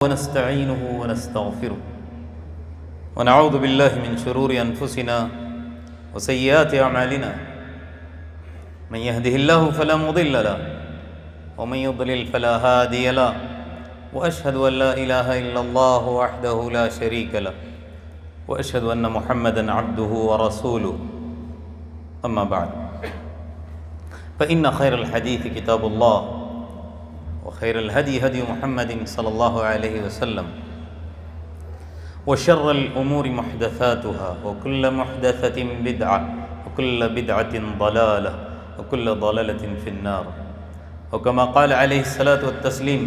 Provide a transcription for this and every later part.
ونستعينه ونستغفره ونعوذ بالله من شرور أنفسنا وسيئات أعمالنا من يهده الله فلا مضل له ومن يضلل فلا هادي له وأشهد أن لا إله إلا الله وحده لا شريك له وأشهد أن محمدا عبده ورسوله أما بعد فإن خير الحديث كتاب الله وخير الهدي هدي محمد صلى الله عليه وسلم وشر الأمور محدثاتها وكل محدثة بدعة وكل بدعة ضلالة وكل ضلالة في النار وكما قال عليه الصلاة والتسليم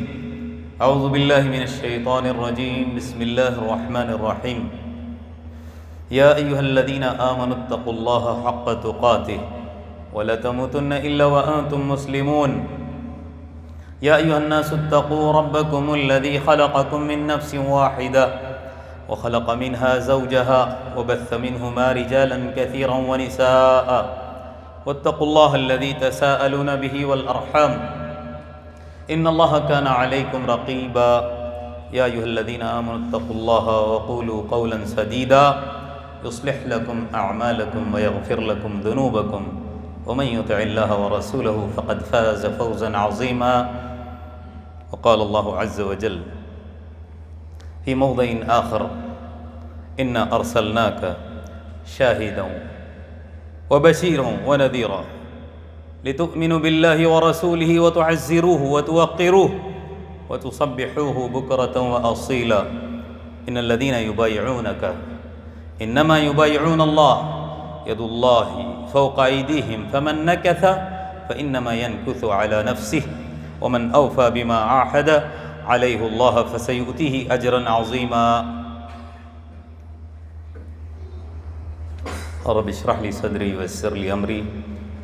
أعوذ بالله من الشيطان الرجيم بسم الله الرحمن الرحيم يا أيها الذين آمنوا اتقوا الله حق تقاته ولا تموتن إلا وأنتم مسلمون يا أيها الناس اتقوا ربكم الذي خلقكم من نفس واحدة وخلق منها زوجها وبث منهما رجالا كثيرا ونساء واتقوا الله الذي تساءلون به والأرحام إن الله كان عليكم رقيبا يا أيها الذين آمنوا اتقوا الله وقولوا قولا سديدا يصلح لكم أعمالكم ويغفر لكم ذنوبكم ومن يطع الله ورسوله فقد فاز فوزا عظيما وقال الله عز وجل في موضع آخر إنا أرسلناك شاهدا وبشيرا ونذيرا لتؤمنوا بالله ورسوله وتعزروه وتوقروه وتصبحوه بكرة وأصيلا إن الذين يبايعونك إنما يبايعون الله يد الله فوق أيديهم فمن نكث فإنما ينكث على نفسه ومن أوفى بما عاهد عليه الله فسيؤتيه أجرا عظيما رب اشرح لي صدري ويسر لي أمري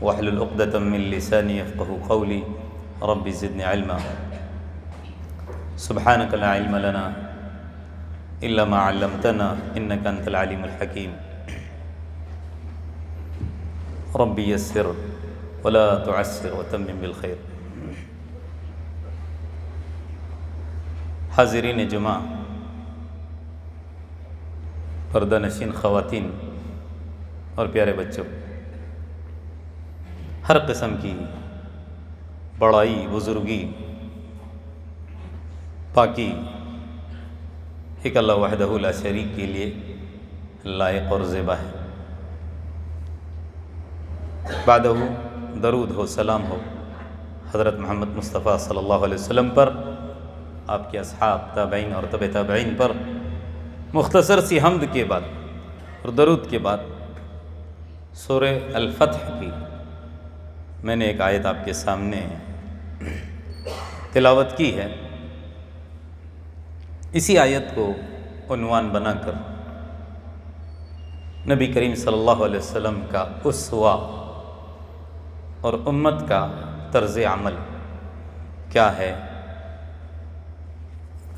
واحلل عقدة من لساني يفقهوا قولي رب زدني علما سبحانك لا علم لنا إلا ما علمتنا إنك أنت العليم الحكيم ربی یسر ولا تعسر وتمم بالخیر. حاضرین جمعہ، پردہ نشین خواتین اور پیارے بچوں، ہر قسم کی بڑائی، بزرگی، پاکی ایک اللہ وحدہ لا شریک کے لیے لائق اور زیبا ہے. بعدہ درود ہو، سلام ہو حضرت محمد مصطفیٰ صلی اللہ علیہ وسلم پر، آپ کے اصحاب، تابعین اور تبع تابعین پر. مختصر سی حمد کے بعد اور درود کے بعد سورہ الفتح کی میں نے ایک آیت آپ کے سامنے تلاوت کی ہے. اسی آیت کو عنوان بنا کر نبی کریم صلی اللہ علیہ وسلم کا اسوہ اور امت کا طرز عمل کیا ہے،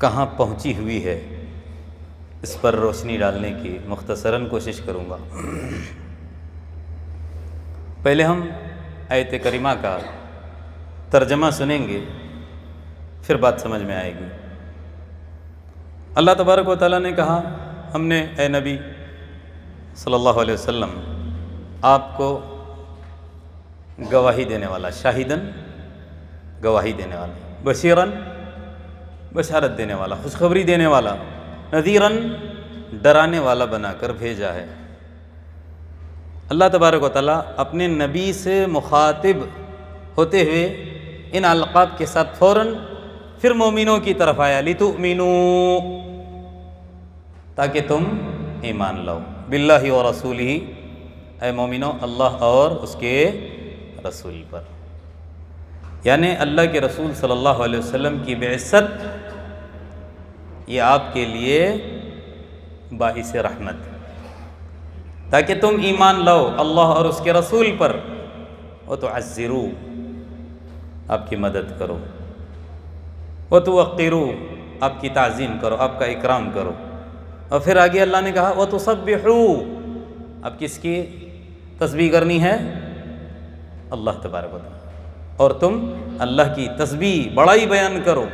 کہاں پہنچی ہوئی ہے، اس پر روشنی ڈالنے کی مختصراً کوشش کروں گا. پہلے ہم آیت کریمہ کا ترجمہ سنیں گے، پھر بات سمجھ میں آئے گی. اللہ تبارک و تعالیٰ نے کہا، ہم نے اے نبی صلی اللہ علیہ وسلم آپ کو گواہی دینے والا، شاہدن گواہی دینے والا، بشیرن بشارت دینے والا، خوشخبری دینے والا، نذیرن ڈرانے والا بنا کر بھیجا ہے. اللہ تبارک و تعالیٰ اپنے نبی سے مخاطب ہوتے ہوئے ان القاب کے ساتھ فوراً پھر مومنوں کی طرف آیا، لِتُؤْمِنُوا، تاکہ تم ایمان لاؤ، باللہ و رسولہ، اے مومنو اللہ اور اس کے رسول پر. یعنی اللہ کے رسول صلی اللہ علیہ وسلم کی بعثت یہ آپ کے لیے باعث رحمت، تاکہ تم ایمان لاؤ اللہ اور اس کے رسول پر. وتعزروا، آپ کی مدد کرو، وتوقروا، آپ کی تعظیم کرو، آپ کا اکرام کرو. اور پھر آگے اللہ نے کہا وتصبحوا، اب کس کی تسبیح کرنی ہے؟ اللہ تبارک و تعالیٰ. اور تم اللہ کی تسبیح، بڑائی بیان کرو.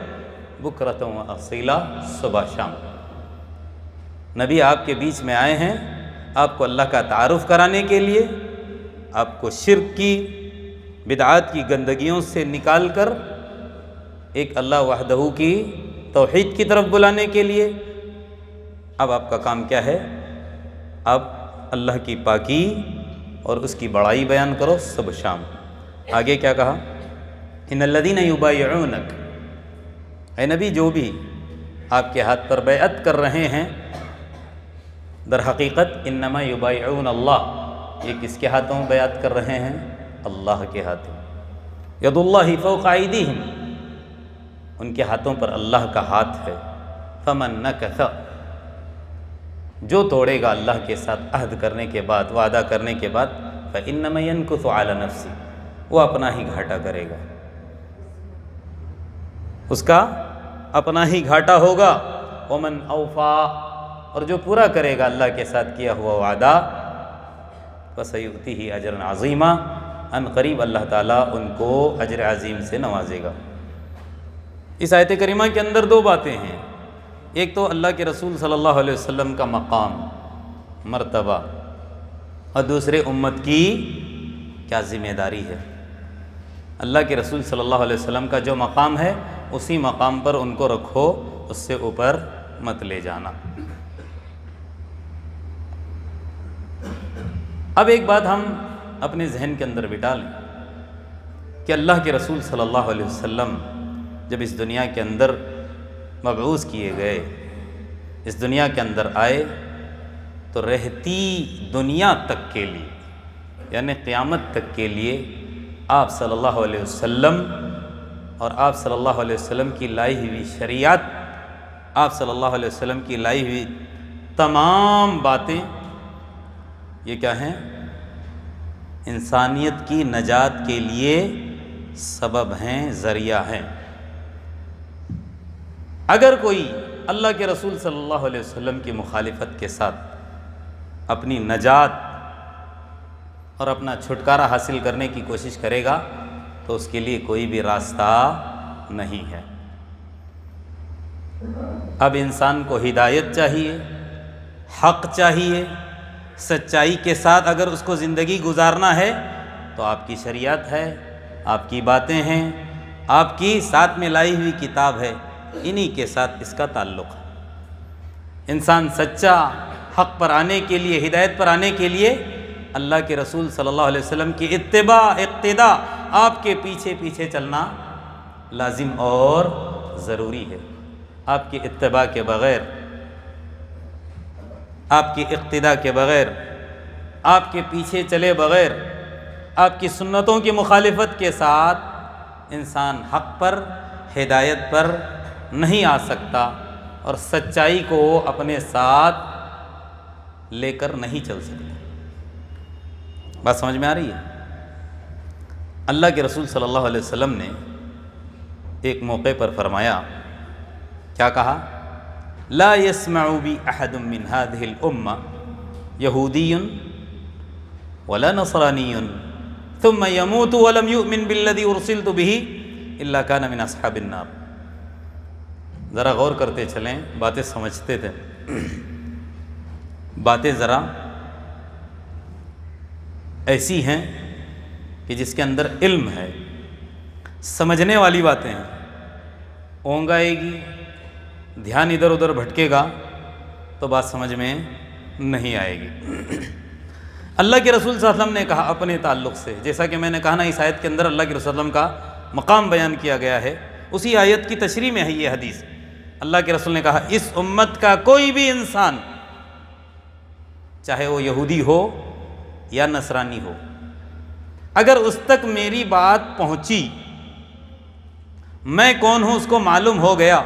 بکرۃ و اصیلا، صبح شام۔ نبی آپ کے بیچ میں آئے ہیں آپ کو اللہ کا تعارف کرانے کے لیے، آپ کو شرک کی، بدعات کی گندگیوں سے نکال کر ایک اللہ وحدہ کی توحید کی طرف بلانے کے لیے۔ اب آپ کا کام کیا ہے؟ اب اللہ کی پاکی اور اس کی بڑائی بیان کرو صبح شام۔ آگے کیا کہا؟ ان الذین یبایعونک، اے نبی جو بھی آپ کے ہاتھ پر بیعت کر رہے ہیں، در حقیقت انما یبایعون اللہ، یہ کس کے ہاتھوں بیعت کر رہے ہیں؟ اللہ کے ہاتھوں۔ ید اللہ فوق ایدیہم، ان کے ہاتھوں پر اللہ کا ہاتھ ہے۔ فمن نکث، جو توڑے گا اللہ کے ساتھ عہد کرنے کے بعد، وعدہ کرنے کے بعد، فإنما ينكث على نفسه، وہ اپنا ہی گھاٹا کرے گا، اس کا اپنا ہی گھاٹا ہوگا۔ ومن اوفا، اور جو پورا کرے گا اللہ کے ساتھ کیا ہوا وعدہ، فسیؤتیہ اجرا عظیما، ان قریب اللہ تعالیٰ ان کو اجر عظیم سے نوازے گا۔ اس آیت کریمہ کے اندر دو باتیں ہیں، ایک تو اللہ کے رسول صلی اللہ علیہ وسلم کا مقام، مرتبہ، اور دوسرے امت کی کیا ذمہ داری ہے۔ اللہ کے رسول صلی اللہ علیہ وسلم کا جو مقام ہے اسی مقام پر ان کو رکھو، اس سے اوپر مت لے جانا۔ اب ایک بات ہم اپنے ذہن کے اندر بٹھا لیں کہ اللہ کے رسول صلی اللہ علیہ وسلم جب اس دنیا کے اندر مبعوث کیے گئے، اس دنیا کے اندر آئے، تو رہتی دنیا تک کے لیے، یعنی قیامت تک کے لیے، آپ صلی اللہ علیہ وسلم اور آپ صلی اللہ علیہ وسلم کی لائی ہوئی شریعت، آپ صلی اللہ علیہ وسلم کی لائی ہوئی تمام باتیں، یہ کیا ہیں؟ انسانیت کی نجات کے لیے سبب ہیں، ذریعہ ہیں۔ اگر کوئی اللہ کے رسول صلی اللہ علیہ وسلم کی مخالفت کے ساتھ اپنی نجات اور اپنا چھٹکارا حاصل کرنے کی کوشش کرے گا تو اس کے لیے کوئی بھی راستہ نہیں ہے۔ اب انسان کو ہدایت چاہیے، حق چاہیے، سچائی کے ساتھ اگر اس کو زندگی گزارنا ہے تو آپ کی شریعت ہے، آپ کی باتیں ہیں، آپ کی ساتھ میں لائی ہوئی کتاب ہے، انہی کے ساتھ اس کا تعلق ہے۔ انسان سچا حق پر آنے کے لیے، ہدایت پر آنے کے لیے اللہ کے رسول صلی اللہ علیہ وسلم کی اتباع، اقتداء، آپ کے پیچھے پیچھے چلنا لازم اور ضروری ہے۔ آپ کی اتباع کے بغیر، آپ کی اقتداء کے بغیر، آپ کے پیچھے چلے بغیر، آپ کی سنتوں کی مخالفت کے ساتھ انسان حق پر، ہدایت پر نہیں آ سکتا اور سچائی کو اپنے ساتھ لے کر نہیں چل سکتا۔ بات سمجھ میں آ رہی ہے؟ اللہ کے رسول صلی اللہ علیہ وسلم نے ایک موقع پر فرمایا، کیا کہا؟ لا يسمع بی احد من هذه الامہ یہودی ولا نصرانی ثم يموت ولم يؤمن بالذی ارسلت به الا كان من اصحاب النار۔ ذرا غور کرتے چلیں، باتیں سمجھتے تھے، باتیں ذرا ایسی ہیں کہ جس کے اندر علم ہے، سمجھنے والی باتیں ہیں، اونگ آئے گی، دھیان ادھر ادھر بھٹکے گا تو بات سمجھ میں نہیں آئے گی۔ اللہ کے رسول صلی اللہ علیہ وسلم نے کہا اپنے تعلق سے، جیسا کہ میں نے کہا نا، اس آیت کے اندر اللہ کے رسول صلی اللہ علیہ وسلم کا مقام بیان کیا گیا ہے، اسی آیت کی تشریح میں ہے یہ حدیث۔ اللہ کے رسول نے کہا اس امت کا کوئی بھی انسان، چاہے وہ یہودی ہو یا نصرانی ہو، اگر اس تک میری بات پہنچی، میں کون ہوں اس کو معلوم ہو گیا،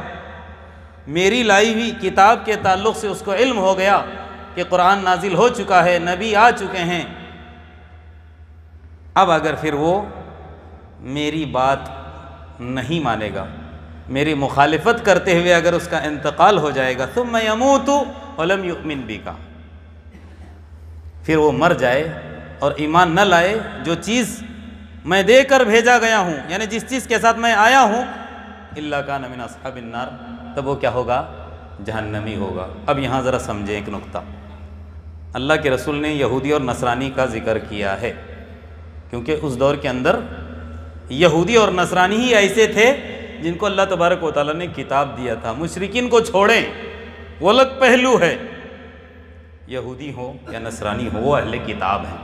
میری لائی ہوئی کتاب کے تعلق سے اس کو علم ہو گیا کہ قرآن نازل ہو چکا ہے، نبی آ چکے ہیں، اب اگر پھر وہ میری بات نہیں مانے گا، میری مخالفت کرتے ہوئے اگر اس کا انتقال ہو جائے گا، ثم یموت ولم یؤمن بک، پھر وہ مر جائے اور ایمان نہ لائے جو چیز میں دے کر بھیجا گیا ہوں، یعنی جس چیز کے ساتھ میں آیا ہوں الا کان من اصحاب النار، تب وہ کیا ہوگا؟ جہنمی ہوگا۔ اب یہاں ذرا سمجھیں ایک نقطہ، اللہ کے رسول نے یہودی اور نصرانی کا ذکر کیا ہے کیونکہ اس دور کے اندر یہودی اور نصرانی ہی ایسے تھے جن کو اللہ تبارک و تعالیٰ نے کتاب دیا تھا۔ مشرکین کو چھوڑیں، وہ الگ پہلو ہے، یہودی ہو یا نصرانی ہو وہ اہل کتاب ہیں،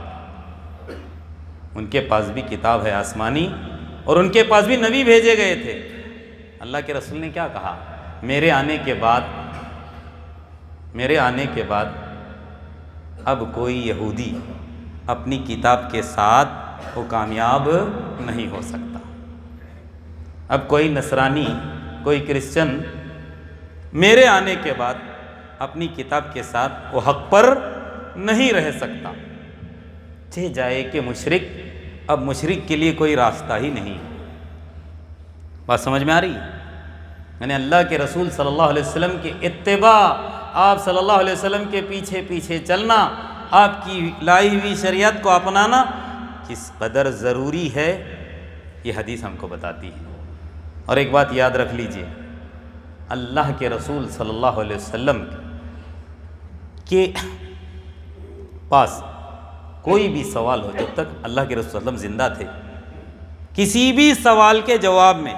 ان کے پاس بھی کتاب ہے آسمانی، اور ان کے پاس بھی نبی بھیجے گئے تھے۔ اللہ کے رسول نے کیا کہا؟ میرے آنے کے بعد اب کوئی یہودی اپنی کتاب کے ساتھ وہ کامیاب نہیں ہو سکتا، اب کوئی نصرانی، کوئی کرسچن میرے آنے کے بعد اپنی کتاب کے ساتھ وہ حق پر نہیں رہ سکتا، چاہے جائے کہ مشرک، اب مشرک کے لیے کوئی راستہ ہی نہیں۔ بات سمجھ میں آ رہی ہے؟ یعنی اللہ کے رسول صلی اللہ علیہ وسلم کی اتباع، آپ صلی اللہ علیہ وسلم کے پیچھے پیچھے چلنا، آپ کی لائی ہوئی شریعت کو اپنانا کس قدر ضروری ہے، یہ حدیث ہم کو بتاتی ہے۔ اور ایک بات یاد رکھ لیجئے، اللہ کے رسول صلی اللہ علیہ وسلم کے پاس کوئی بھی سوال ہو، جب تک اللہ کے رسول صلی اللہ علیہ وسلم زندہ تھے، کسی بھی سوال کے جواب میں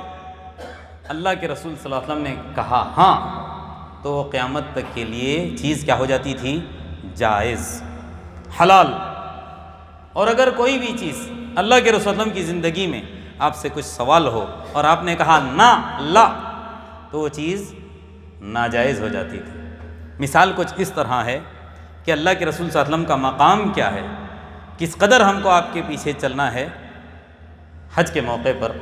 اللہ کے رسول صلی اللہ علیہ وسلم نے کہا ہاں، تو وہ قیامت تک کے لیے چیز کیا ہو جاتی تھی؟ جائز، حلال۔ اور اگر کوئی بھی چیز اللہ کے رسول صلی اللہ علیہ وسلم کی زندگی میں آپ سے کچھ سوال ہو اور آپ نے کہا نہ، لا، تو وہ چیز ناجائز ہو جاتی تھی۔ مثال کچھ اس طرح ہے کہ اللہ کے رسول صلی اللہ علیہ وسلم کا مقام کیا ہے، کس قدر ہم کو آپ کے پیچھے چلنا ہے۔ حج کے موقع پر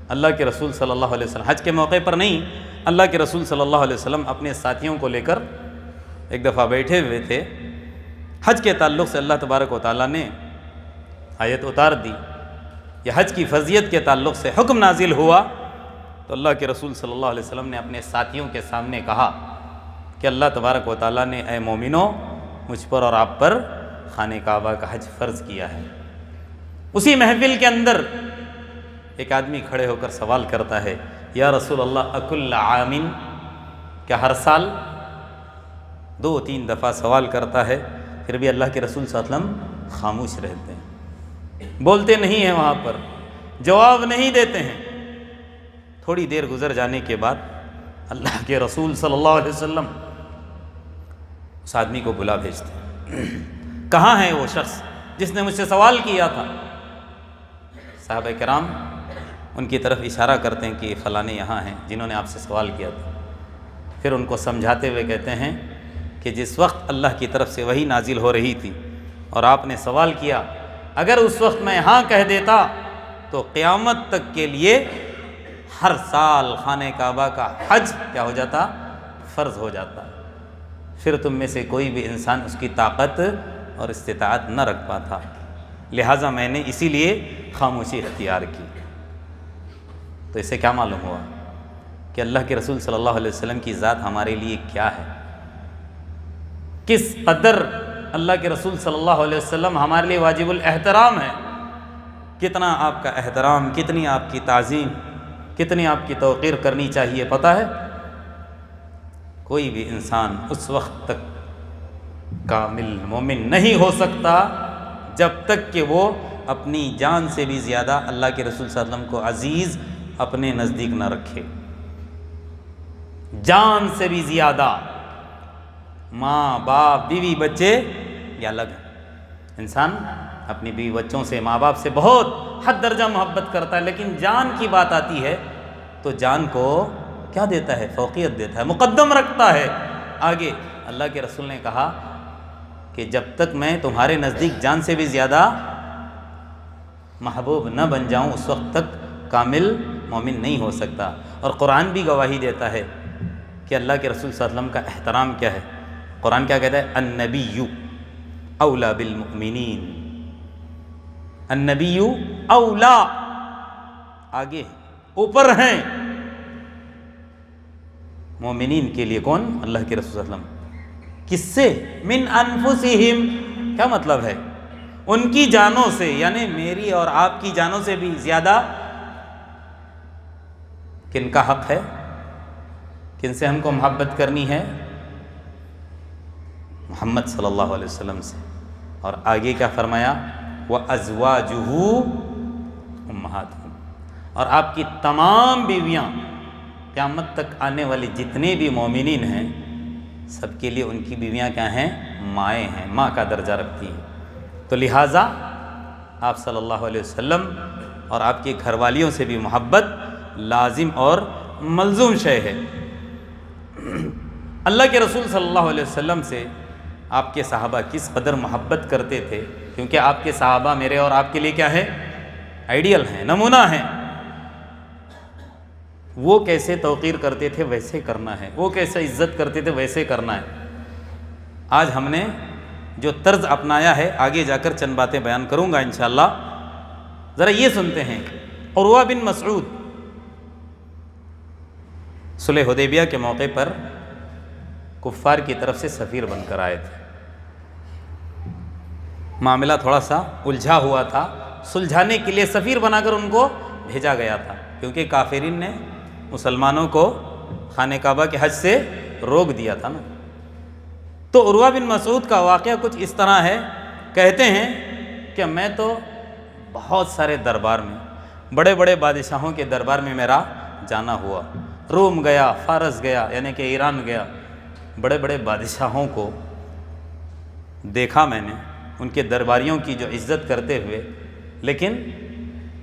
اللہ کے رسول صلی اللہ علیہ وسلم، حج کے موقع پر نہیں، اللہ کے رسول صلی اللہ علیہ وسلم اپنے ساتھیوں کو لے کر ایک دفعہ بیٹھے ہوئے تھے، حج کے تعلق سے اللہ تبارک و تعالیٰ نے آیت اتار دی، یہ حج کی فضیلت کے تعلق سے حکم نازل ہوا، تو اللہ کے رسول صلی اللہ علیہ وسلم نے اپنے ساتھیوں کے سامنے کہا کہ اللہ تبارک و تعالیٰ نے اے مومنو مجھ پر اور آپ پر خانہ کعبہ کا حج فرض کیا ہے۔ اسی محفل کے اندر ایک آدمی کھڑے ہو کر سوال کرتا ہے، یا رسول اللہ اکل عامن، کیا ہر سال؟ 2-3 دفعہ سوال کرتا ہے، پھر بھی اللہ کے رسول صلی اللہ علیہ وسلم خاموش رہتے ہیں، بولتے نہیں ہیں، وہاں پر جواب نہیں دیتے ہیں۔ تھوڑی دیر گزر جانے کے بعد اللہ کے رسول صلی اللہ علیہ وسلم اس آدمی کو بلا بھیجتے ہیں، کہاں ہے وہ شخص جس نے مجھ سے سوال کیا تھا؟ صحابہ کرام ان کی طرف اشارہ کرتے ہیں کہ فلاں یہاں ہیں جنہوں نے آپ سے سوال کیا تھا۔ پھر ان کو سمجھاتے ہوئے کہتے ہیں کہ جس وقت اللہ کی طرف سے وحی نازل ہو رہی تھی اور آپ نے سوال کیا، اگر اس وقت میں ہاں کہہ دیتا تو قیامت تک کے لیے ہر سال خانہ کعبہ کا حج کیا ہو جاتا؟ فرض ہو جاتا۔ پھر تم میں سے کوئی بھی انسان اس کی طاقت اور استطاعت نہ رکھ پاتا، لہٰذا میں نے اسی لیے خاموشی اختیار کی۔ تو اسے کیا معلوم ہوا کہ اللہ کے رسول صلی اللہ علیہ وسلم کی ذات ہمارے لیے کیا ہے، کس قدر اللہ کے رسول صلی اللہ علیہ وسلم ہمارے لیے واجب الاحترام ہے، کتنا آپ کا احترام، کتنی آپ کی تعظیم، کتنی آپ کی توقیر کرنی چاہیے، پتہ ہے؟ کوئی بھی انسان اس وقت تک کامل مومن نہیں ہو سکتا جب تک کہ وہ اپنی جان سے بھی زیادہ اللہ کے رسول صلی اللہ علیہ وسلم کو عزیز اپنے نزدیک نہ رکھے۔ جان سے بھی زیادہ، ماں باپ بیوی بچے یہ الگ ہے، انسان اپنی بیوی بچوں سے، ماں باپ سے بہت حد درجہ محبت کرتا ہے، لیکن جان کی بات آتی ہے تو جان کو کیا دیتا ہے؟ فوقیت دیتا ہے، مقدم رکھتا ہے آگے۔ اللہ کے رسول نے کہا کہ جب تک میں تمہارے نزدیک جان سے بھی زیادہ محبوب نہ بن جاؤں اس وقت تک کامل مومن نہیں ہو سکتا۔ اور قرآن بھی گواہی دیتا ہے کہ اللہ کے رسول صلی اللہ علیہ وسلم کا احترام کیا ہے۔ قرآن کیا کہتا ہے؟ النبی اولا بالمؤمنین، النبی اولا، آگے اوپر ہیں مومنین کے لیے کون؟ اللہ کے رسول صلی اللہ علیہ وسلم۔ کس سے؟ من انفسہم، کیا مطلب ہے؟ ان کی جانوں سے، یعنی میری اور آپ کی جانوں سے بھی زیادہ کن کا حق ہے؟ کن سے ہم کو محبت کرنی ہے؟ محمد صلی اللہ علیہ وسلم سے۔ اور آگے کیا فرمایا؟ وَأَزْوَاجُهُ أُمَّهَاتُهُمْ، اور آپ کی تمام بیویاں قیامت تک آنے والی جتنے بھی مومنین ہیں سب کے لیے ان کی بیویاں کیا ہیں؟ مائیں ہیں، ماں کا درجہ رکھتی ہیں۔ تو لہٰذا آپ صلی اللہ علیہ وسلم اور آپ کی گھر والیوں سے بھی محبت لازم اور ملزوم شے ہے۔ اللہ کے رسول صلی اللہ علیہ وسلم سے آپ کے صحابہ کس قدر محبت کرتے تھے، کیونکہ آپ کے صحابہ میرے اور آپ کے لیے کیا ہے؟ آئیڈیل ہیں، نمونہ ہیں۔ وہ کیسے توقیر کرتے تھے ویسے کرنا ہے، وہ کیسے عزت کرتے تھے ویسے کرنا ہے۔ آج ہم نے جو طرز اپنایا ہے، آگے جا کر چند باتیں بیان کروں گا انشاءاللہ۔ ذرا یہ سنتے ہیں، عروہ بن مسعود صلح حدیبیہ کے موقع پر کفار کی طرف سے سفیر بن کر آئے تھے۔ معاملہ تھوڑا سا الجھا ہوا تھا، سلجھانے کے لیے سفیر بنا کر ان کو بھیجا گیا تھا، کیونکہ کافرین نے مسلمانوں کو خانہ کعبہ کے حج سے روک دیا تھا نا۔ تو عروہ بن مسعود کا واقعہ کچھ اس طرح ہے، کہتے ہیں کہ میں تو بہت سارے دربار میں، بڑے بڑے بادشاہوں کے دربار میں میرا جانا ہوا، روم گیا، فارس گیا، یعنی کہ ایران گیا، بڑے بڑے بادشاہوں کو دیکھا میں نے، ان کے درباریوں کی جو عزت کرتے ہوئے، لیکن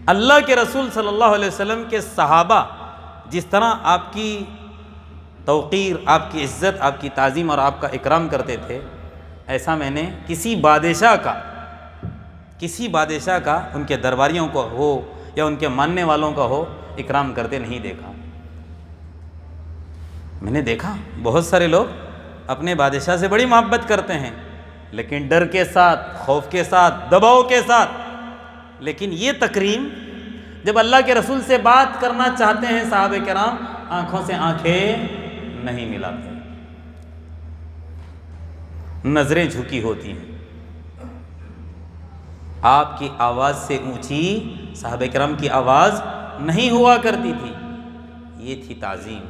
اللہ کے رسول صلی اللہ علیہ وسلم کے صحابہ جس طرح آپ کی توقیر، آپ کی عزت، آپ کی تعظیم اور آپ کا اکرام کرتے تھے، ایسا میں نے کسی بادشاہ کا ان کے درباریوں کو ہو یا ان کے ماننے والوں کا ہو اکرام کرتے نہیں دیکھا۔ میں نے دیکھا بہت سارے لوگ اپنے بادشاہ سے بڑی محبت کرتے ہیں، لیکن ڈر کے ساتھ، خوف کے ساتھ، دباؤ کے ساتھ۔ لیکن یہ تکریم جب اللہ کے رسول سے بات کرنا چاہتے ہیں صحابہ کرام، آنکھوں سے آنکھیں نہیں ملاتے، نظریں جھکی ہوتی ہیں۔ آپ کی آواز سے اونچی صحابہ کرام کی آواز نہیں ہوا کرتی تھی۔ یہ تھی تعظیم،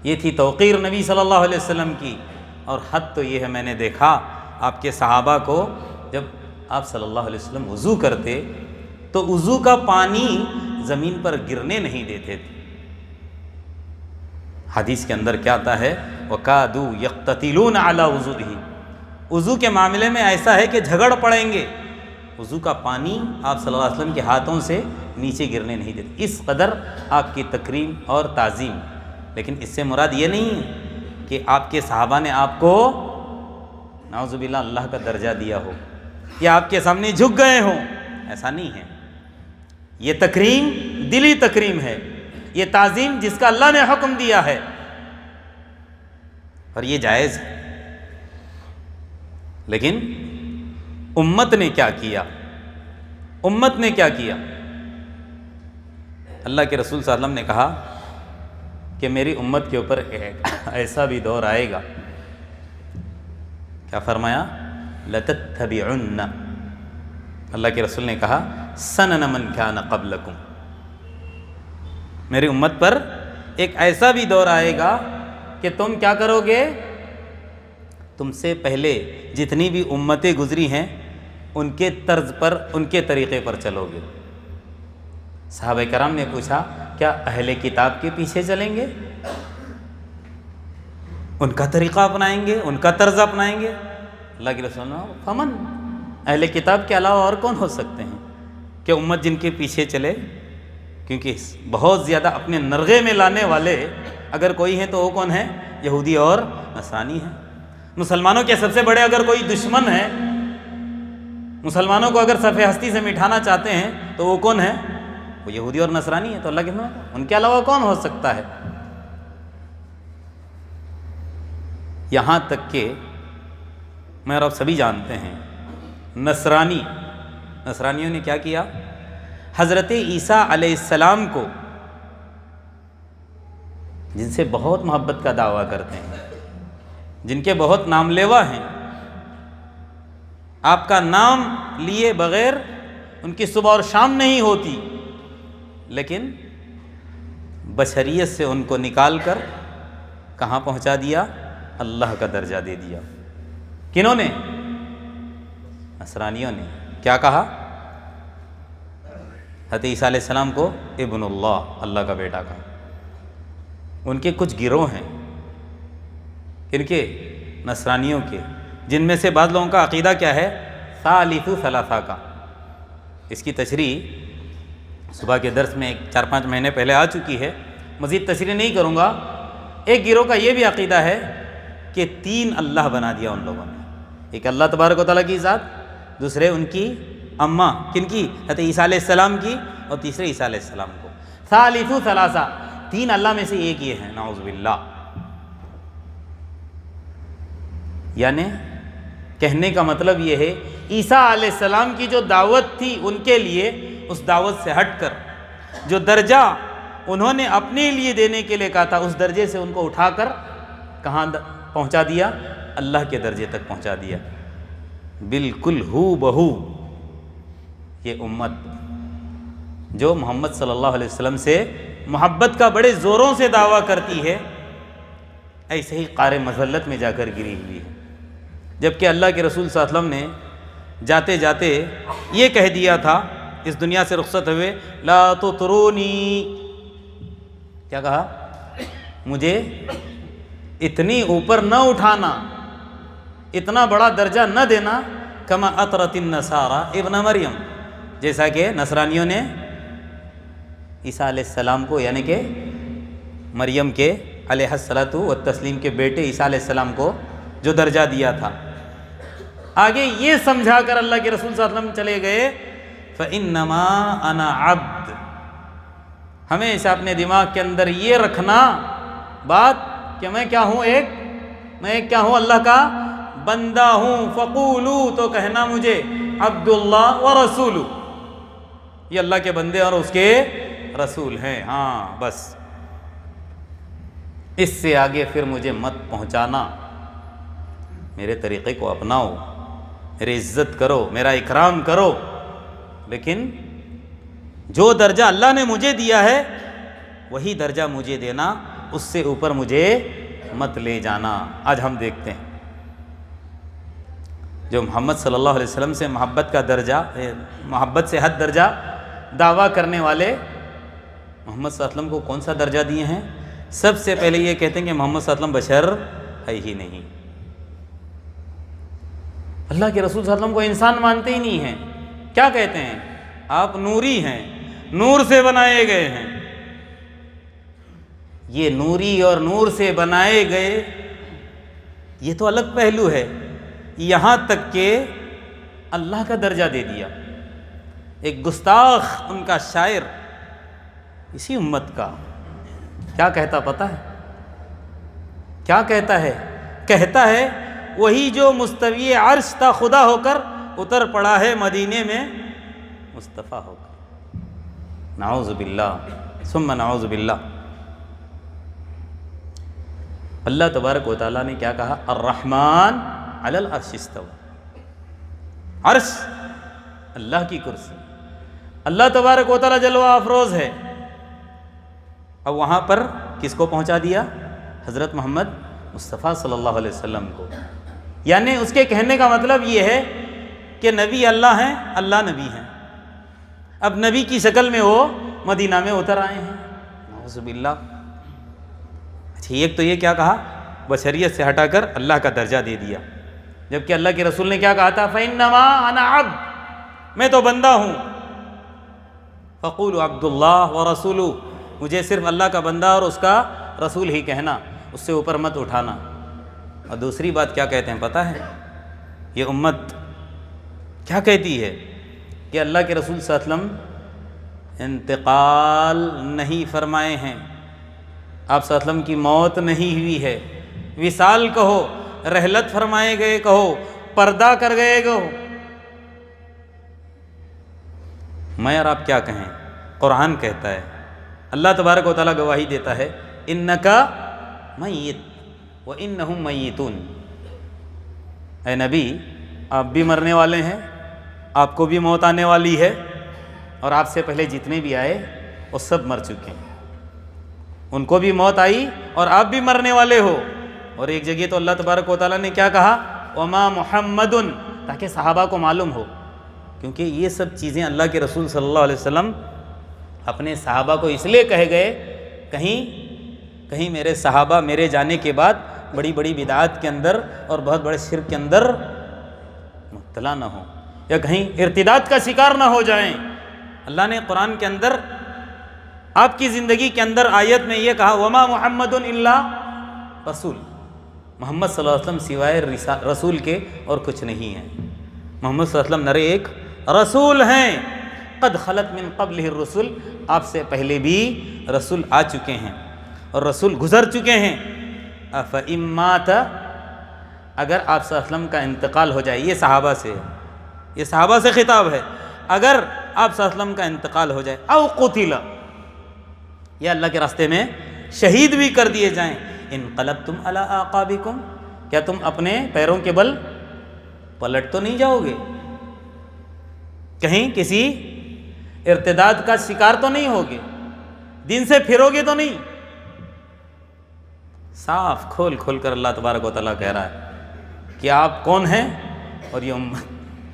یہ تھی توقیر نبی صلی اللہ علیہ وسلم کی۔ اور حد تو یہ ہے، میں نے دیکھا آپ کے صحابہ کو، جب آپ صلی اللہ علیہ وسلم وضو کرتے تو وضو کا پانی زمین پر گرنے نہیں دیتے تھے۔ حدیث کے اندر کیا آتا ہے؟ وَقَادُوا يَقْتَتِلُونَ عَلَى وُضُوئِهِ، وضو کے معاملے میں ایسا ہے کہ جھگڑ پڑیں گے، وضو کا پانی آپ صلی اللہ علیہ وسلم کے ہاتھوں سے نیچے گرنے نہیں دیتے، اس قدر آپ کی تکریم اور تعظیم۔ لیکن اس سے مراد یہ نہیں ہے کہ آپ کے صحابہ نے آپ کو نعوذ باللہ اللہ کا درجہ دیا ہو یا آپ کے سامنے جھک گئے ہوں، ایسا نہیں ہے۔ یہ تکریم دلی تکریم ہے، یہ تعظیم جس کا اللہ نے حکم دیا ہے، اور یہ جائز ہے۔ لیکن امت نے کیا کیا؟ امت نے کیا کیا؟ اللہ کے رسول صلی اللہ علیہ وسلم نے کہا کہ میری امت کے اوپر ایسا بھی دور آئے گا، کیا فرمایا؟ لَتَتَّبِعُنَّ، اللہ کے رسول نے کہا سَنَنَ مَنْ كَانَ قَبْلَكُمْ، میری امت پر ایک ایسا بھی دور آئے گا کہ تم کیا کرو گے؟ تم سے پہلے جتنی بھی امتیں گزری ہیں ان کے طرز پر، ان کے طریقے پر چلو گے۔ صحابہ کرام نے پوچھا کیا اہل کتاب کے پیچھے چلیں گے؟ ان کا طریقہ اپنائیں گے، ان کا طرز اپنائیں گے؟ اللہ کے رسول نے فمن، اہل کتاب کے علاوہ اور کون ہو سکتے ہیں کہ امت جن کے پیچھے چلے؟ کیونکہ بہت زیادہ اپنے نرغے میں لانے والے اگر کوئی ہیں تو وہ کون ہیں؟ یہودی اور نصرانی ہیں۔ مسلمانوں کے سب سے بڑے اگر کوئی دشمن ہے، مسلمانوں کو اگر صف ہستی سے مٹھانا چاہتے ہیں تو وہ کون ہے؟ وہ یہودی اور نصرانی ہے۔ تو اللہ کے ان کے علاوہ کون ہو سکتا ہے؟ یہاں تک کہ میں اور آپ سبھی جانتے ہیں نصرانیوں نے کیا کیا؟ حضرت عیسیٰ علیہ السلام کو، جن سے بہت محبت کا دعویٰ کرتے ہیں، جن کے بہت نام لیوا ہیں، آپ کا نام لیے بغیر ان کی صبح اور شام نہیں ہوتی، لیکن بشریت سے ان کو نکال کر کہاں پہنچا دیا؟ اللہ کا درجہ دے دیا۔ کنہوں نے؟ نصرانیوں نے۔ کیا کہا؟ حضرت عیسیٰ علیہ السلام کو ابن اللہ، اللہ کا بیٹا کہا۔ ان کے کچھ گروہ ہیں، ان کے نصرانیوں کے، جن میں سے بعض لوگوں کا عقیدہ کیا ہے؟ ثالث ثلاثہ کا۔ اس کی تشریح صبح کے درس میں 4-5 مہینے پہلے آ چکی ہے، مزید تشریح نہیں کروں گا۔ ایک گروہ کا یہ بھی عقیدہ ہے کہ 3 اللہ بنا دیا ان لوگوں نے، ایک اللہ تبارک و تعالیٰ کی ذات، دوسرے ان کی اماں، کن کی؟ حضرت عیسیٰ علیہ السلام کی، اور تیسرے عیسیٰ علیہ السلام کو۔ ثالث ثلاثہ، 3 اللہ میں سے ایک یہ ہے، نعوذ باللہ۔ یعنی کہنے کا مطلب یہ ہے عیسیٰ علیہ السلام کی جو دعوت تھی ان کے لیے، اس دعوت سے ہٹ کر جو درجہ انہوں نے اپنے لیے دینے کے لیے کہا تھا، اس درجے سے ان کو اٹھا کر کہاں پہنچا دیا؟ اللہ کے درجے تک پہنچا دیا۔ بالکل ہو بہو یہ امت جو محمد صلی اللہ علیہ وسلم سے محبت کا بڑے زوروں سے دعویٰ کرتی ہے، ایسے ہی قعر مذلت میں جا کر گری ہوئی ہے۔ جبکہ اللہ کے رسول صلی اللہ علیہ وسلم نے جاتے جاتے یہ کہہ دیا تھا اس دنیا سے رخصت ہوئے، لا تطرونی، کیا کہا؟ مجھے اتنی اوپر نہ اٹھانا، اتنا بڑا درجہ نہ دینا، کما اطرت النصارى ابن مریم، جیسا کہ نصرانیوں نے عیسیٰ علیہ السلام کو، یعنی کہ مریم کے علیہ الصلاۃ والتسلیم کے بیٹے عیسیٰ علیہ السلام کو جو درجہ دیا تھا۔ آگے یہ سمجھا کر اللہ کے رسول صلی اللہ علیہ وسلم چلے گئے، فَإِنَّمَا أَنَا عَبْدٌ، ہمیشہ اپنے دماغ کے اندر یہ رکھنا بات کہ میں کیا ہوں؟ میں کیا ہوں؟ اللہ کا بندہ ہوں۔ فَقُولُوا، تو کہنا مجھے عبداللہ ورسولہ، یہ اللہ کے بندے اور اس کے رسول ہیں، ہاں بس، اس سے آگے پھر مجھے مت پہنچانا، میرے طریقے کو اپناؤ، میری عزت کرو، میرا اکرام کرو، لیکن جو درجہ اللہ نے مجھے دیا ہے وہی درجہ مجھے دینا، اس سے اوپر مجھے مت لے جانا۔ آج ہم دیکھتے ہیں جو محمد صلی اللہ علیہ وسلم سے محبت کا درجہ، محبت سے حد درجہ دعویٰ کرنے والے محمد صلی اللہ علیہ وسلم کو کون سا درجہ دیے ہیں؟ سب سے پہلے یہ کہتے ہیں کہ محمد صلی اللہ علیہ وسلم بشر ہے ہی نہیں، اللہ کے رسول صلی اللہ علیہ وسلم کو انسان مانتے ہی نہیں ہیں۔ کیا کہتے ہیں؟ آپ نوری ہیں، نور سے بنائے گئے ہیں۔ یہ نوری اور نور سے بنائے گئے، یہ تو الگ پہلو ہے، یہاں تک کہ اللہ کا درجہ دے دیا۔ ایک گستاخ ان کا شاعر اسی امت کا کیا کہتا پتہ ہے؟ کیا کہتا ہے؟ کہتا ہے وہی جو مستوی عرش تھا خدا ہو کر اتر پڑا ہے مدینے میں مصطفیٰ ہو کر۔ نعوذ باللہ ثم نعوذ باللہ۔ اللہ تبارک و تعالیٰ نے کیا کہا؟ الرحمن علی العرش استوى، عرش اللہ کی کرسی، اللہ تبارک و تعالیٰ جلوہ افروز ہے۔ اب وہاں پر کس کو پہنچا دیا؟ حضرت محمد مصطفیٰ صلی اللہ علیہ وسلم کو۔ یعنی اس کے کہنے کا مطلب یہ ہے کہ نبی اللہ ہیں، اللہ نبی ہیں، اب نبی کی شکل میں وہ مدینہ میں اتر آئے ہیں، نعوذ باللہ۔ اچھا، ایک تو یہ کیا کہا؟ بشریت سے ہٹا کر اللہ کا درجہ دے دیا، جبکہ اللہ کے رسول نے کیا کہا تھا؟ فَإِنَّمَا أَنَا عَبْدٌ، میں تو بندہ ہوں۔ فَقُولُوا عَبْدُ اللَّهِ وَرَسُولُهُ، مجھے صرف اللہ کا بندہ اور اس کا رسول ہی کہنا، اس سے اوپر مت اٹھانا۔ اور دوسری بات کیا کہتے ہیں پتہ ہے؟ یہ امت کیا کہتی ہے کہ اللہ کے رسول صلی اللہ علیہ وسلم انتقال نہیں فرمائے ہیں، آپ صلی اللہ علیہ وسلم کی موت نہیں ہوئی ہے، وصال کہو، رحلت فرمائے گئے کہو، پردہ کر گئے کہو، میں اور آپ کیا کہیں؟ قرآن کہتا ہے، اللہ تبارک و تعالیٰ گواہی دیتا ہے، انکا میت وانہم میتون، اے نبی آپ بھی مرنے والے ہیں، آپ کو بھی موت آنے والی ہے، اور آپ سے پہلے جتنے بھی آئے وہ سب مر چکے ہیں۔ ان کو بھی موت آئی اور آپ بھی مرنے والے ہو. اور ایک جگہ تو اللہ تبارک و تعالیٰ نے کیا کہا؟ وما محمد، تاکہ صحابہ کو معلوم ہو، کیونکہ یہ سب چیزیں اللہ کے رسول صلی اللہ علیہ وسلم اپنے صحابہ کو اس لیے کہے گئے کہیں میرے صحابہ میرے جانے کے بعد بڑی بڑی بدعات کے اندر اور بہت بڑے شرک کے اندر مبتلا نہ ہوں، یا کہیں ارتداد کا شکار نہ ہو جائیں. اللہ نے قرآن کے اندر آپ کی زندگی کے اندر آیت میں یہ کہا وما محمد الا رسول، محمد صلی اللہ علیہ وسلم سوائے رسول کے اور کچھ نہیں ہے. محمد صلی اللہ علیہ وسلم نرے ایک رسول ہیں. قد خلت من قبلہ الرسل، آپ سے پہلے بھی رسول آ چکے ہیں اور رسول گزر چکے ہیں. افإن مات، اگر آپ صلی اللہ علیہ وسلم کا انتقال ہو جائے، یہ صحابہ سے ہے، یہ صحابہ سے خطاب ہے، اگر آپ صلی اللہ علیہ وسلم کا انتقال ہو جائے، او قتل، یا اللہ کے راستے میں شہید بھی کر دیے جائیں، انقلبتم علی اعقابکم، کیا تم اپنے پیروں کے بل پلٹ تو نہیں جاؤ گے؟ کہیں کسی ارتداد کا شکار تو نہیں ہوگے؟ دین سے پھرو گے تو نہیں؟ صاف کھول کھول کر اللہ تبارک و تعالیٰ کہہ رہا ہے کہ آپ کون ہیں اور یہ امت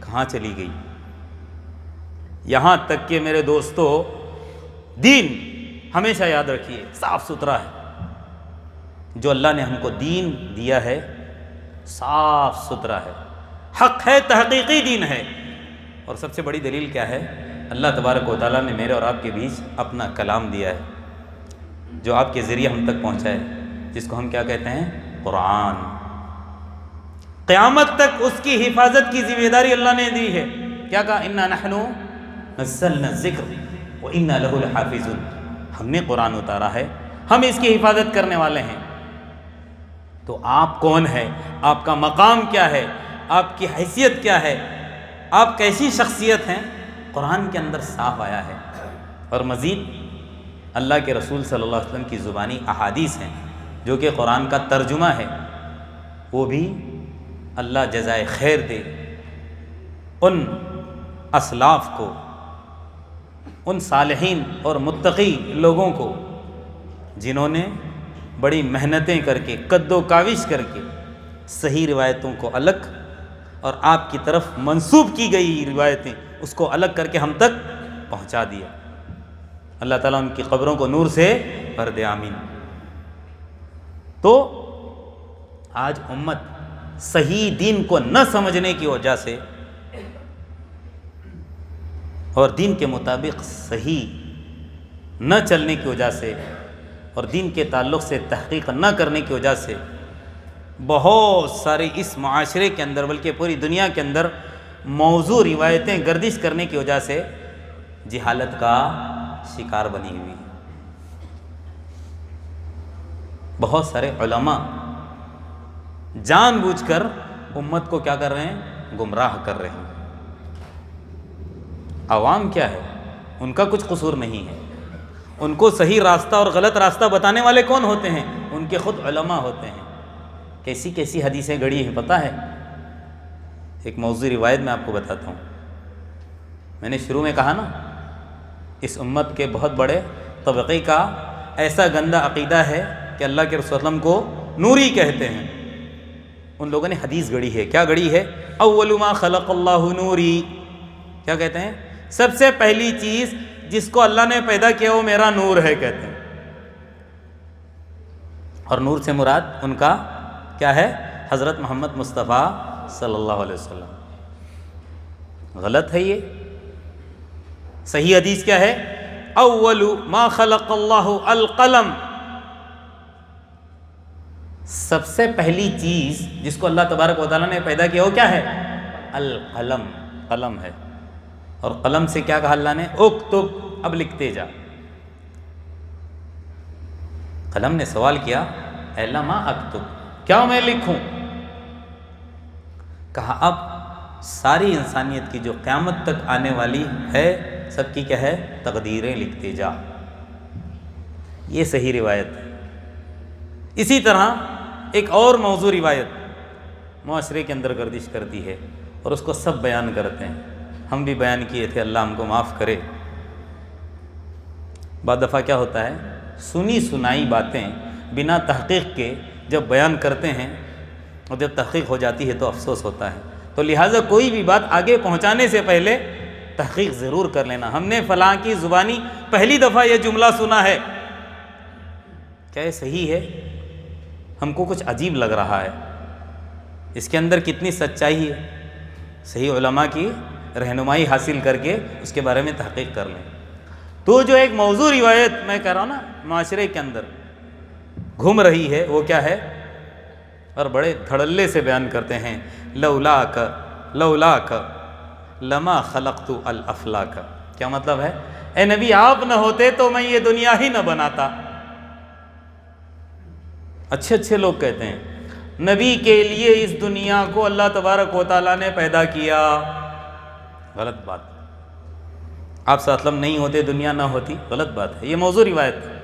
کہاں چلی گئی. یہاں تک کہ میرے دوستو، دین ہمیشہ یاد رکھیے صاف ستھرا ہے. جو اللہ نے ہم کو دین دیا ہے صاف ستھرا ہے، حق ہے، تحقیقی دین ہے. اور سب سے بڑی دلیل کیا ہے؟ اللہ تبارک و تعالیٰ نے میرے اور آپ کے بیچ اپنا کلام دیا ہے، جو آپ کے ذریعے ہم تک پہنچا ہے، جس کو ہم کیا کہتے ہیں؟ قرآن. قیامت تک اس کی حفاظت کی ذمہ داری اللہ نے دی ہے. کیا کہا؟ انا نحن نزلنا الذکر وانا لہ لحافظون، ہم نے قرآن اتارا ہے، ہم اس کی حفاظت کرنے والے ہیں. تو آپ کون ہیں؟ آپ کا مقام کیا ہے؟ آپ کی حیثیت کیا ہے؟ آپ کیسی شخصیت ہیں؟ قرآن کے اندر صاف آیا ہے. اور مزید اللہ کے رسول صلی اللہ علیہ وسلم کی زبانی احادیث ہیں جو کہ قرآن کا ترجمہ ہے. وہ بھی اللہ جزائے خیر دے ان اسلاف کو، ان صالحین اور متقی لوگوں کو جنہوں نے بڑی محنتیں کر کے، کد و کاوش کر کے صحیح روایتوں کو الگ اور آپ کی طرف منسوب کی گئی روایتیں اس کو الگ کر کے ہم تک پہنچا دیا. اللہ تعالیٰ ان کی قبروں کو نور سے بھر دے، آمین. تو آج امت صحیح دین کو نہ سمجھنے کی وجہ سے اور دین کے مطابق صحیح نہ چلنے کی وجہ سے اور دین کے تعلق سے تحقیق نہ کرنے کی وجہ سے بہت سارے اس معاشرے کے اندر بلکہ پوری دنیا کے اندر موضوع روایتیں گردش کرنے کی وجہ سے جہالت کا شکار بنی ہوئی. بہت سارے علماء جان بوجھ کر امت کو کیا کر رہے ہیں؟ گمراہ کر رہے ہیں. عوام کیا ہے؟ ان کا کچھ قصور نہیں ہے. ان کو صحیح راستہ اور غلط راستہ بتانے والے کون ہوتے ہیں؟ ان کے خود علماء ہوتے ہیں. کیسی کیسی حدیثیں گڑی ہیں پتہ ہے؟ ایک موضوع روایت میں آپ کو بتاتا ہوں. میں نے شروع میں کہا نا، اس امت کے بہت بڑے طبقے کا ایسا گندہ عقیدہ ہے کہ اللہ کے رسول صلی اللہ علیہ وسلم کو نوری کہتے ہیں. ان لوگوں نے حدیث گڑی ہے. کیا گڑی ہے؟ اول ما خلق اللہ نوری. کیا کہتے ہیں؟ سب سے پہلی چیز جس کو اللہ نے پیدا کیا وہ میرا نور ہے کہتے ہیں. اور نور سے مراد ان کا کیا ہے؟ حضرت محمد مصطفیٰ صلی اللہ علیہ وسلم. غلط ہے یہ. صحیح حدیث کیا ہے؟ اول ما خلق اللہ القلم. سب سے پہلی چیز جس کو اللہ تبارک و تعالیٰ نے پیدا کیا وہ کیا ہے؟ القلم. قلم ہے. اور قلم سے کیا کہا اللہ نے؟ اکتب، اب لکھتے جا. قلم نے سوال کیا، اے اللہ ما اکتب، کیا میں لکھوں؟ کہا اب ساری انسانیت کی جو قیامت تک آنے والی ہے سب کی کیا ہے؟ تقدیریں لکھتے جا. یہ صحیح روایت ہے. اسی طرح ایک اور موضوع روایت معاشرے کے اندر گردش کرتی ہے اور اس کو سب بیان کرتے ہیں. ہم بھی بیان کیے تھے، اللہ ہم کو معاف کرے. بعض دفعہ کیا ہوتا ہے سنی سنائی باتیں بنا تحقیق کے جب بیان کرتے ہیں اور جب تحقیق ہو جاتی ہے تو افسوس ہوتا ہے. تو لہٰذا کوئی بھی بات آگے پہنچانے سے پہلے تحقیق ضرور کر لینا. ہم نے فلاں کی زبانی پہلی دفعہ یہ جملہ سنا ہے، کیا یہ صحیح ہے؟ ہم کو کچھ عجیب لگ رہا ہے، اس کے اندر کتنی سچائی ہے؟ صحیح علماء کی رہنمائی حاصل کر کے اس کے بارے میں تحقیق کر لیں. تو جو ایک موضوع روایت میں کہہ رہا ہوں نا معاشرے کے اندر گھوم رہی ہے، وہ کیا ہے؟ اور بڑے دھڑلے سے بیان کرتے ہیں، لولاک لما خلقت الافلاک. کیا مطلب ہے؟ اے نبی آپ نہ ہوتے تو میں یہ دنیا ہی نہ بناتا. اچھے لوگ کہتے ہیں نبی کے لیے اس دنیا کو اللہ تبارک و تعالیٰ نے پیدا کیا. غلط بات. آپ صلی اللہ علیہ وسلم نہیں ہوتے دنیا نہ ہوتی، غلط بات ہے. یہ موضوع روایت ہے.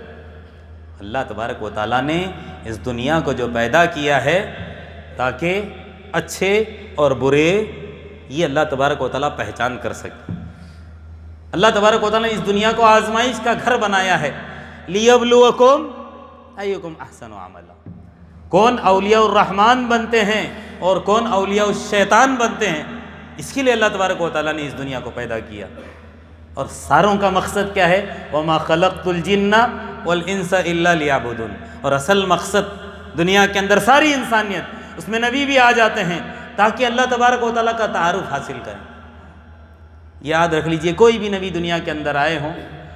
اللہ تبارک و تعالیٰ نے اس دنیا کو جو پیدا کیا ہے تاکہ اچھے اور برے یہ اللہ تبارک و تعالیٰ پہچان کر سکے. اللہ تبارک و تعالیٰ نے اس دنیا کو آزمائش کا گھر بنایا ہے. لیبلوکم ایکم احسن عملا. کون اولیاء الرحمن بنتے ہیں اور کون اولیاء الشیطان بنتے ہیں، اس کے لیے اللہ تبارک و تعالیٰ نے اس دنیا کو پیدا کیا. اور ساروں کا مقصد کیا ہے؟ وما خلقت الجن والانس الا لیعبدون. اور اصل مقصد دنیا کے اندر ساری انسانیت، اس میں نبی بھی آ جاتے ہیں تاکہ اللہ تبارک و تعالیٰ کا تعارف حاصل کریں. یاد رکھ لیجئے کوئی بھی نبی دنیا کے اندر آئے ہوں،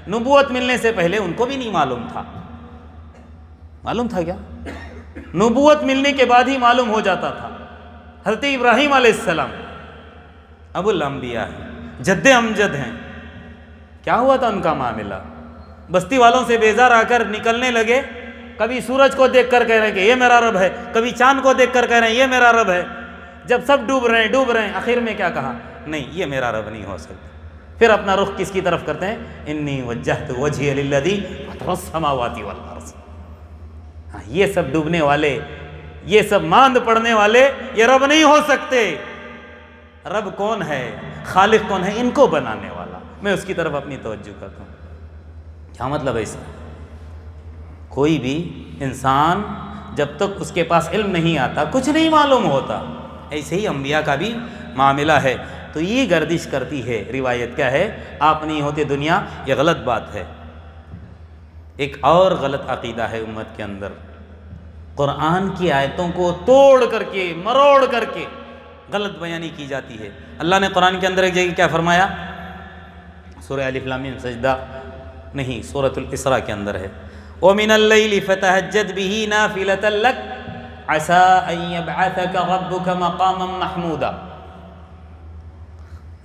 نبوت ملنے سے پہلے ان کو بھی نہیں معلوم تھا. معلوم تھا کیا؟ نبوت ملنے کے بعد ہی معلوم ہو جاتا تھا. حضرت ابراہیم علیہ السلام ابو الانبیاء ہیں، جد امجد ہیں. کیا ہوا تھا ان کا معاملہ؟ بستی والوں سے بیزار آ کر نکلنے لگے. کبھی سورج کو دیکھ کر کہہ رہے ہیں کہ یہ میرا رب ہے، کبھی چاند کو دیکھ کر کہہ رہے ہیں یہ میرا رب ہے. جب سب ڈوب رہے ہیں آخر میں کیا کہا؟ نہیں، یہ میرا رب نہیں ہو سکتا. پھر اپنا رخ کس کی طرف کرتے ہیں؟ انی وجہت وجہی للذی فطر السماوات والارض. یہ سب ڈوبنے والے، یہ سب ماند پڑنے والے یہ رب نہیں ہو سکتے. رب کون ہے؟ خالق کون ہے؟ ان کو بنانے والا. میں اس کی طرف اپنی توجہ کرتا ہوں. کیا مطلب ہے اس کا؟ کوئی بھی انسان جب تک اس کے پاس علم نہیں آتا کچھ نہیں معلوم ہوتا. ایسے ہی انبیاء کا بھی معاملہ ہے. تو یہ گردش کرتی ہے روایت. کیا ہے؟ آپ نہیں ہوتے دنیا. یہ غلط بات ہے. ایک اور غلط عقیدہ ہے امت کے اندر. قرآن کی آیتوں کو توڑ کر کے مروڑ کر کے غلط بیانی کی جاتی ہے. اللہ نے قرآن کے اندر ایک جگہ کیا فرمایا؟ سورہ الف لام میم سجدہ نہیں، سورۃ الاسراء کے اندر ہے، وَمِنَ اللَّيْلِ فَتَهَجَّدْ بِهِ نَافِلَةً لَكَ عَسَىٰ أَن يَبْعَثَكَ رَبُّكَ مَقَامًا مَحْمُودًا.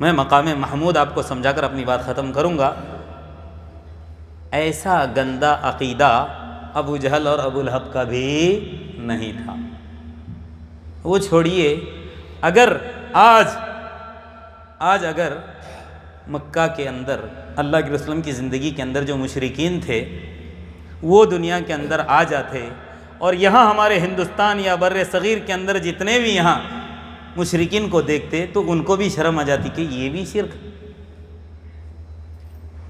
میں مقام محمود آپ کو سمجھا کر اپنی بات ختم کروں گا. ایسا گندا عقیدہ ابو جہل اور ابو لہب کا بھی نہیں تھا. وہ چھوڑیے، اگر آج اگر مکہ کے اندر اللہ کے رسول کی زندگی کے اندر جو مشرکین تھے وہ دنیا کے اندر آ جاتے اور یہاں ہمارے ہندوستان یا بر صغیر کے اندر جتنے بھی یہاں مشرکین کو دیکھتے تو ان کو بھی شرم آ جاتی کہ یہ بھی شرک.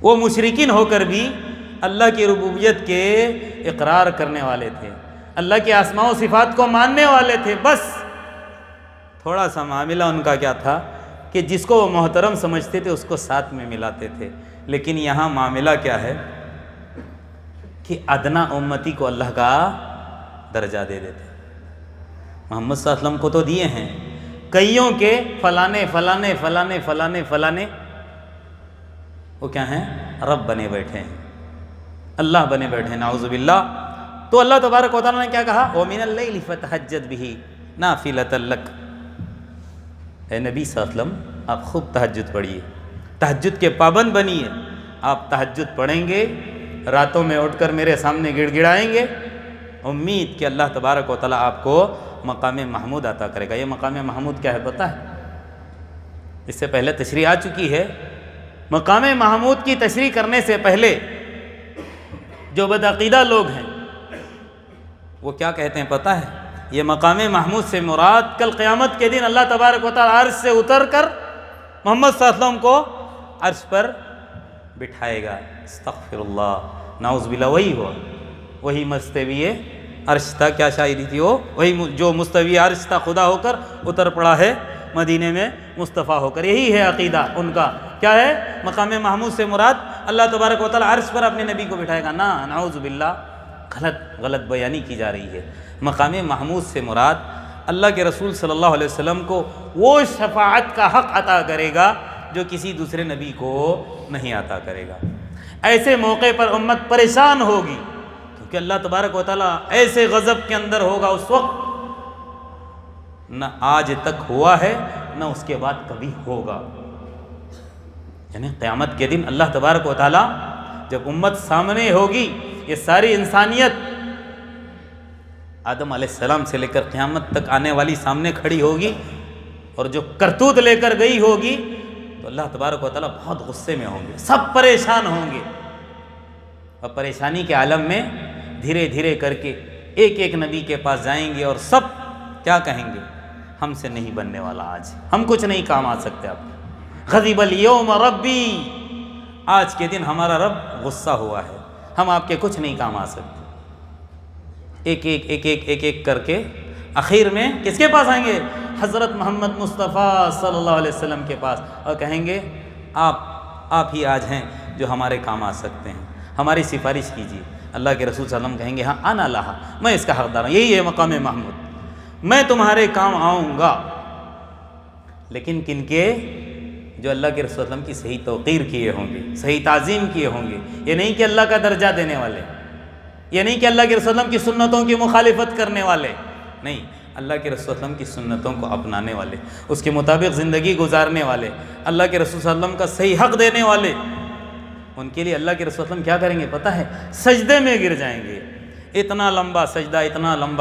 وہ مشرکین ہو کر بھی اللہ کی ربوبیت کے اقرار کرنے والے تھے، اللہ کے اسماء و صفات کو ماننے والے تھے. بس تھوڑا سا معاملہ ان کا کیا تھا کہ جس کو وہ محترم سمجھتے تھے اس کو ساتھ میں ملاتے تھے. لیکن یہاں معاملہ کیا ہے کہ ادنا امتی کو اللہ کا درجہ دے دیتے. محمد صلی اللہ علیہ وسلم کو تو دیے ہیں، کئیوں کے فلانے فلانے فلانے فلانے فلانے وہ کیا ہیں؟ رب بنے بیٹھے ہیں، اللہ بنے بیٹھے ہیں، نعوذ باللہ. تو اللہ تبارک و تعالیٰ نے کیا کہا؟ وَمِنَ اللَّيْلِ فَتَهَجَّدْ بِهِ نَافِلَةً لَكَ. اے نبی صلی اللہ علیہ وسلم آپ خوب تہجد پڑھیے، تہجد کے پابند بنیے. آپ تہجد پڑھیں گے، راتوں میں اٹھ کر میرے سامنے گڑ گڑائیں گے، امید کہ اللہ تبارک و تعالیٰ آپ کو مقام محمود عطا کرے گا. یہ مقام محمود کیا ہے پتہ ہے؟ اس سے پہلے تشریح آ چکی ہے. مقام محمود کی تشریح کرنے سے پہلے جو بدعقیدہ لوگ ہیں وہ کیا کہتے ہیں پتہ ہے؟ یہ مقام محمود سے مراد کل قیامت کے دن اللہ تبارک و تعالیٰ عرش سے اتر کر محمد صلی اللہ علیہ وسلم کو عرش پر بٹھائے گا. استغفر اللہ نعوذ باللہ وہی ہوا، وہی مستوی عرش تھا. کیا شاعری تھی وہ؟ وہی جو مستوی عرش تھا خدا ہو کر اتر پڑا ہے مدینے میں مصطفیٰ ہو کر. یہی ہے عقیدہ ان کا. کیا ہے؟ مقام محمود سے مراد اللہ تبارک و تعالیٰ عرش پر اپنے نبی کو بٹھائے گا. نعوذ باللہ، غلط بیانی کی جا رہی ہے. مقام محمود سے مراد اللہ کے رسول صلی اللہ علیہ وسلم کو وہ شفاعت کا حق عطا کرے گا جو کسی دوسرے نبی کو نہیں عطا کرے گا. ایسے موقع پر امت پریشان ہوگی کیونکہ اللہ تبارک و تعالیٰ ایسے غضب کے اندر ہوگا اس وقت، نہ آج تک ہوا ہے نہ اس کے بعد کبھی ہوگا. یعنی قیامت کے دن اللہ تبارک و تعالیٰ جب امت سامنے ہوگی، یہ ساری انسانیت آدم علیہ السلام سے لے کر قیامت تک آنے والی سامنے کھڑی ہوگی، اور جو کرتوت لے کر گئی ہوگی تو اللہ تبارک و تعالیٰ بہت غصے میں ہوں گے، سب پریشان ہوں گے. اور پریشانی کے عالم میں دھیرے دھیرے کر کے ایک ایک نبی کے پاس جائیں گے اور سب کیا کہیں گے؟ ہم سے نہیں بننے والا، آج ہم کچھ نہیں کام آ سکتے. آپ غضب الیوم ربی، آج کے دن ہمارا رب غصہ ہوا ہے، ہم آپ کے کچھ نہیں کام آ سکتے. ایک ایک کر کے آخر میں کس کے پاس آئیں گے؟ حضرت محمد مصطفیٰ صلی اللہ علیہ وسلم کے پاس، اور کہیں گے آپ ہی آج ہیں جو ہمارے کام آ سکتے ہیں، ہماری سفارش کیجیے. اللہ کے رسول صلی اللہ علیہ وسلم کہیں گے ہاں انا لہا، میں اس کا حقدار ہوں. یہی ہے مقام محمود، میں تمہارے کام آؤں گا. لیکن کن کے؟ جو اللہ کے رسول صلی اللہ علیہ وسلم کی صحیح توقیر کیے ہوں گے، صحیح تعظیم کیے ہوں گے. یہ نہیں کہ اللہ کا درجہ دینے والے، یہ نہیں کہ اللہ کے رسول صلی اللہ علیہ وسلم کی سنتوں کی مخالفت کرنے والے، نہیں، اللہ کے رسول صلی اللہ علیہ وسلم کی سنتوں کو اپنانے والے، اس کے مطابق زندگی گزارنے والے، اللہ کے رسول صلی اللہ علیہ وسلم کا صحیح حق دینے والے. ان کے لیے اللہ کے رسول صلی اللہ علیہ وسلم کیا کریں گے پتہ ہے؟ سجدے میں گر جائیں گے. اتنا لمبا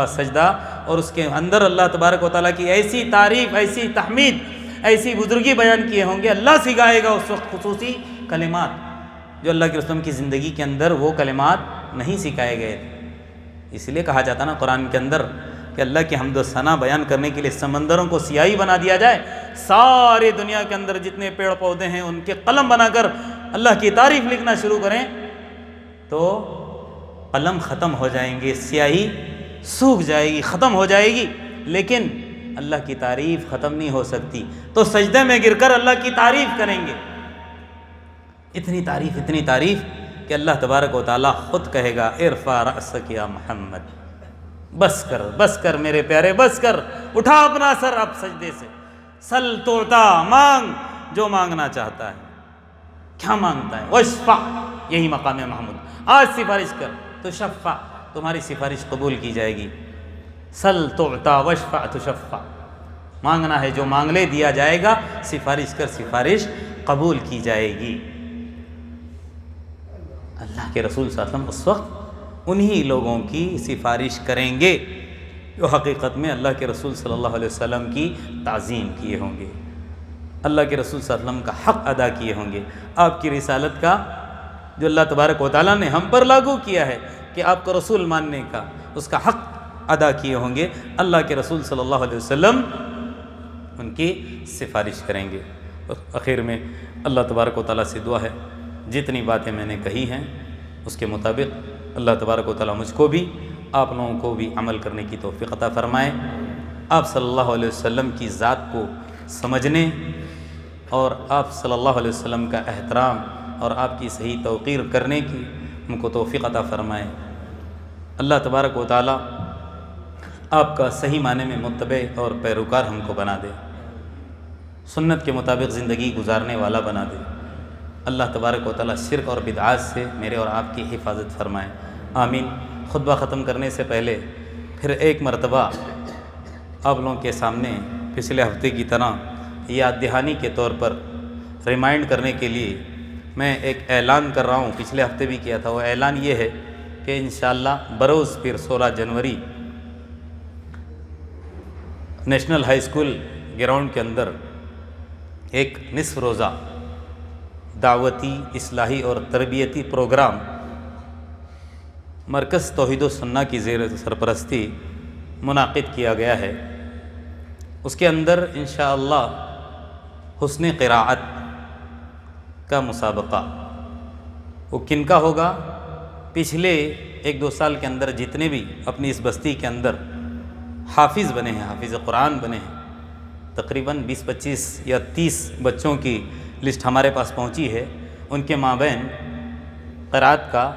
سجدہ، اور اس کے اندر اللہ تبارک و تعالیٰ کی ایسی تعریف، ایسی تحمید، ایسی بزرگی بیان کیے ہوں گے. اللہ سکھائے گا اس وقت خصوصی کلمات جو اللہ کے رسول کی زندگی کے اندر وہ کلمات نہیں سکھائے گئے. اس لیے کہا جاتا نا قرآن کے اندر کہ اللہ کی حمد و ثنا بیان کرنے کے لیے سمندروں کو سیاہی بنا دیا جائے، سارے دنیا کے اندر جتنے پیڑ پودے ہیں ان کے قلم بنا کر اللہ کی تعریف لکھنا شروع کریں تو قلم ختم ہو جائیں گے، سیاہی سوکھ جائے گی، ختم ہو جائے گی، لیکن اللہ کی تعریف ختم نہیں ہو سکتی. تو سجدے میں گر کر اللہ کی تعریف کریں گے. اتنی تعریف کہ اللہ تبارک و تعالیٰ خود کہے گا ارفع رأسک یا محمد، بس کر میرے پیارے، بس کر، اٹھا اپنا سر اب سجدے سے. سل توتا، مانگ جو مانگنا چاہتا ہے. کیا مانگتا ہے؟ وشفع، یہی مقام محمود. آج سفارش کر تو شفع، تمہاری سفارش قبول کی جائے گی. سل تعطا وشفع تشفع، مانگنا ہے جو مانگ لے دیا جائے گا، سفارش کر سفارش قبول کی جائے گی. اللہ کے رسول صلی اللہ علیہ وسلم اس وقت انہی لوگوں کی سفارش کریں گے جو حقیقت میں اللہ کے رسول صلی اللہ علیہ وسلم کی تعظیم کیے ہوں گے، اللہ کے رسول صلی اللہ علیہ وسلم کا حق ادا کیے ہوں گے، آپ کی رسالت کا جو اللہ تبارک و تعالیٰ نے ہم پر لاگو کیا ہے کہ آپ کو رسول ماننے کا، اس کا حق ادا کیے ہوں گے. اللہ کے رسول صلی اللہ علیہ وسلم ان کی سفارش کریں گے. آخر میں اللہ تبارک و تعالیٰ سے دعا ہے جتنی باتیں میں نے کہی ہیں اس کے مطابق اللہ تبارک و تعالیٰ مجھ کو بھی آپ لوگوں کو بھی عمل کرنے کی توفیق عطا فرمائے. آپ صلی اللہ علیہ وسلم کی ذات کو سمجھنے اور آپ صلی اللہ علیہ وسلم کا احترام اور آپ کی صحیح توقیر کرنے کی ہم کو توفیق عطا فرمائے. اللہ تبارک و تعالیٰ آپ کا صحیح معنی میں متبع اور پیروکار ہم کو بنا دے، سنت کے مطابق زندگی گزارنے والا بنا دے. اللہ تبارک و تعالیٰ شرک اور بدعات سے میرے اور آپ کی حفاظت فرمائے. آمین. خطبہ ختم کرنے سے پہلے پھر ایک مرتبہ آپ لوگوں کے سامنے پچھلے ہفتے کی طرح یاد دہانی کے طور پر ریمائنڈ کرنے کے لیے میں ایک اعلان کر رہا ہوں. پچھلے ہفتے بھی کیا تھا. وہ اعلان یہ ہے کہ انشاءاللہ بروز پھر 16 جنوری نیشنل ہائی اسکول گراؤنڈ کے اندر ایک نصف روزہ دعوتی، اصلاحی اور تربیتی پروگرام مرکز توحید و سنہ کی زیر سرپرستی منعقد کیا گیا ہے. اس کے اندر انشاءاللہ حسن قراءت کا مسابقہ وہ کن کا ہوگا؟ پچھلے 1-2 سال کے اندر جتنے بھی اپنی اس بستی کے اندر حافظ بنے ہیں، حافظ قرآن بنے ہیں، تقریباً 20-25 یا 30 بچوں کی لسٹ ہمارے پاس پہنچی ہے۔ ان کے مابین قرأت کا